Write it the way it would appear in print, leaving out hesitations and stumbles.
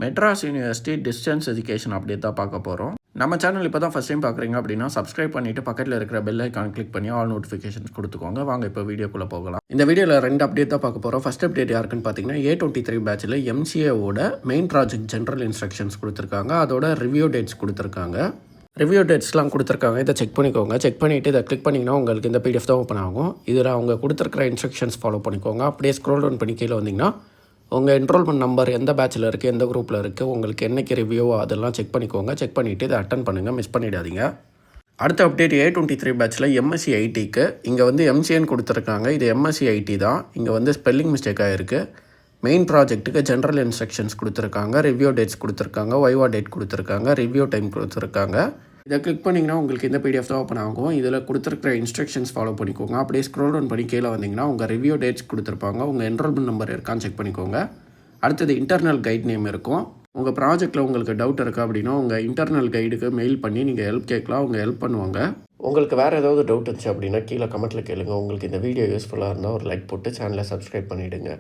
Madras university distance education update தான் பார்க்க போகிறோம். நம்ம சேனல் இப்போ தான் ஃபஸ்ட் டைம் பார்க்குறீங்க அப்படின்னா சப்ஸ்கிரைப் பண்ணிவிட்டு பக்கத்தில் இருக்கிற பெல் ஐக்கான் கிளிக் பண்ணி ஆல் நோட்டிஃபிகேஷன்ஸ் கொடுத்துக்கோங்க. வாங்க இப்போ வீடியோக்குள்ளே போகலாம். இந்த வீடியோவில் 2 அப்டேட் தான் பார்க்க போகிறோம். ஃபஸ்ட் அப்டேட் யாருக்குன்னு பார்த்தீங்கன்னா A23 பேட்சில் MCAவோட மெயின் ப்ராஜெக்ட் ஜென்ரல் இன்ஸ்ட்ரக்ஷன்ஸ் கொடுத்துருக்காங்க. அதோட ரிவ்யூ டேட்ஸ் கொடுத்துருக்காங்க. ரிவ்யூ டேட்ஸ்லாம் கொடுத்துருக்காங்க. இதை செக் பண்ணிக்கோங்க. செக் பண்ணிவிட்டு இதை கிளிக் பண்ணிங்கன்னா உங்களுக்கு இந்த PDF தான் ஓப்பன் ஆகும். இதில் அவங்க கொடுத்துருக்கிற இன்ஸ்ட்ரக்ஷன்ஸ் ஃபாலோ பண்ணிக்கோங்க. அப்படியே ஸ்க்ரோல் டவுன் பண்ணி கீழே வந்தீங்கன்னா உங்கள் என்ரோல்மெண்ட் நம்பர் எந்த பேட்சில் இருக்குது, எந்த குரூப்பில் இருக்குது, உங்களுக்கு என்றைக்கு ரிவ்யூவோ அதெல்லாம் செக் பண்ணிக்கோங்க. செக் பண்ணிவிட்டு இதை அட்டன் பண்ணுங்கள், மிஸ் பண்ணிடாதீங்க. அடுத்த அப்டேட் A23 பேட்சில் MSc ITக்கு இங்கே வந்து MCN கொடுத்துருக்காங்க. இது MSc IT தான். இங்கே வந்து ஸ்பெல்லிங் மிஸ்டேக்காக இருக்குது. மெயின் ப்ராஜெக்ட்டுக்கு ஜென்ரல் இன்ஸ்ட்ரக்ஷன்ஸ் கொடுத்துருக்காங்க, ரிவ்யூ டேட்ஸ் கொடுத்துருக்காங்க, வைவா டேட் கொடுத்துருக்காங்க, ரிவ்யூ டைம் கொடுத்துருக்காங்க. இதை கிளிக் பண்ணிங்கன்னா உங்களுக்கு இந்த PDF தான் ஓப்பன் ஆகும். இதில் கொடுத்துருக்கிற இன்ஸ்ட்ரக்ஷன்ஸ் ஃபாலோ பண்ணிக்கோங்க. அப்படியே ஸ்க்ரோல் டவுன் பண்ணி கீழே வந்தீங்கன்னா உங்கள் ரிவ்யூ டேட்ஸ் கொடுத்துருப்பாங்க. உங்கள் என்ரோல்மெண்ட் நம்பர் இருக்கான்னு செக் பண்ணிக்கோங்க. அடுத்தது இன்டர்னல் கைட் நேம் இருக்கும். உங்கள் ப்ராஜெக்ட்டில் உங்களுக்கு டவுட் இருக்கா அப்படின்னா உங்கள் இன்டர்னல் கைடுக்கு மெயில் பண்ணி நீங்கள் ஹெல்ப் கேட்கலாம். அவங்க ஹெல்ப் பண்ணுவாங்க. உங்களுக்கு வேறு ஏதாவது டவுட் இருந்துச்சு அப்படின்னா கீழே கமெண்ட்டில் கேளுங்க. உங்களுக்கு இந்த வீடியோ யூஸ்ஃபுல்லாக இருந்தால் ஒரு லைக் போட்டு சேனலை சப்ஸ்கிரைப் பண்ணிவிடுங்க.